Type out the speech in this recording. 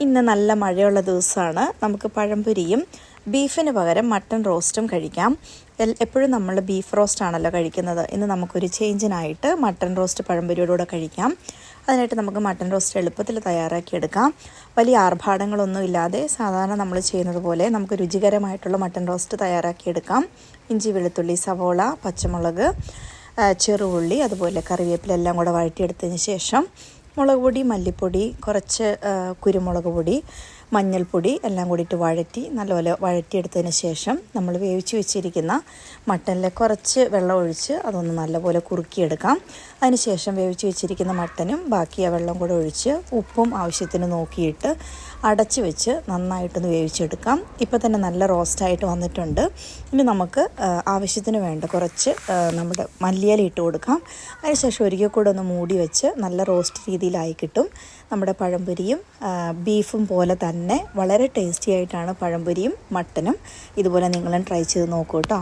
ഇന്ന് നല്ല മഴയുള്ള ദിവസമാണ്. നമുക്ക് പഴംപൊരിയും ബീഫിന് പകരം മട്ടൺ റോസ്റ്റും കഴിക്കാം. എപ്പോഴും നമ്മൾ ബീഫ് റോസ്റ്റ് ആണല്ലോ കഴിക്കുന്നത്. ഇന്ന് നമുക്കൊരു ചേഞ്ചിനായിട്ട് മട്ടൺ റോസ്റ്റ് പഴംപൊരിയോടുകൂടെ കഴിക്കാം. അതിനായിട്ട് നമുക്ക് മട്ടൺ റോസ്റ്റ് എളുപ്പത്തിൽ തയ്യാറാക്കിയെടുക്കാം. വലിയ ആർഭാടങ്ങളൊന്നും ഇല്ലാതെ സാധാരണ നമ്മൾ ചെയ്യുന്നത് പോലെ നമുക്ക് രുചികരമായിട്ടുള്ള മട്ടൺ റോസ്റ്റ് തയ്യാറാക്കിയെടുക്കാം. ഇഞ്ചി, വെളുത്തുള്ളി, സവോള, പച്ചമുളക്, ചെറുഉള്ളി, അതുപോലെ കറിവേപ്പില എല്ലാം കൂടെ വഴറ്റിയെടുത്തതിന് ശേഷം മുളക് പൊടി, മല്ലിപ്പൊടി, കുറച്ച് കുരുമുളക് പൊടി, മഞ്ഞൾപ്പൊടി എല്ലാം കൂടിയിട്ട് വഴറ്റി നല്ലപോലെ വഴറ്റിയെടുത്തതിന് ശേഷം നമ്മൾ വേവിച്ച് വെച്ചിരിക്കുന്ന മട്ടനിൽ കുറച്ച് വെള്ളം ഒഴിച്ച് അതൊന്ന് നല്ലപോലെ കുറുക്കിയെടുക്കാം. അതിനുശേഷം വേവിച്ച് വെച്ചിരിക്കുന്ന മട്ടനും ബാക്കി ആ വെള്ളം കൂടെ ഒഴിച്ച് ഉപ്പും ആവശ്യത്തിന് നോക്കിയിട്ട് അടച്ച് വെച്ച് നന്നായിട്ടൊന്ന് വേവിച്ചെടുക്കാം. ഇപ്പോൾ തന്നെ നല്ല റോസ്റ്റായിട്ട് വന്നിട്ടുണ്ട്. ഇനി നമുക്ക് ആവശ്യത്തിന് വേണ്ട കുറച്ച് നമ്മുടെ മല്ലിയില ഇട്ട് കൊടുക്കാം. അതിനുശേഷം ഒരിക്കൽ കൂടെ ഒന്ന് മൂടി വെച്ച് നല്ല റോസ്റ്റ് രീതിയിലായി കിട്ടും. നമ്മുടെ പഴംപൊരിയും ബീഫും പോലെ തന്നെ വളരെ ടേസ്റ്റി ആയിട്ടാണ് പഴംപൊരിയും മട്ടനും. ഇതുപോലെ നിങ്ങളും ട്രൈ ചെയ്ത് നോക്കൂ കേട്ടോ.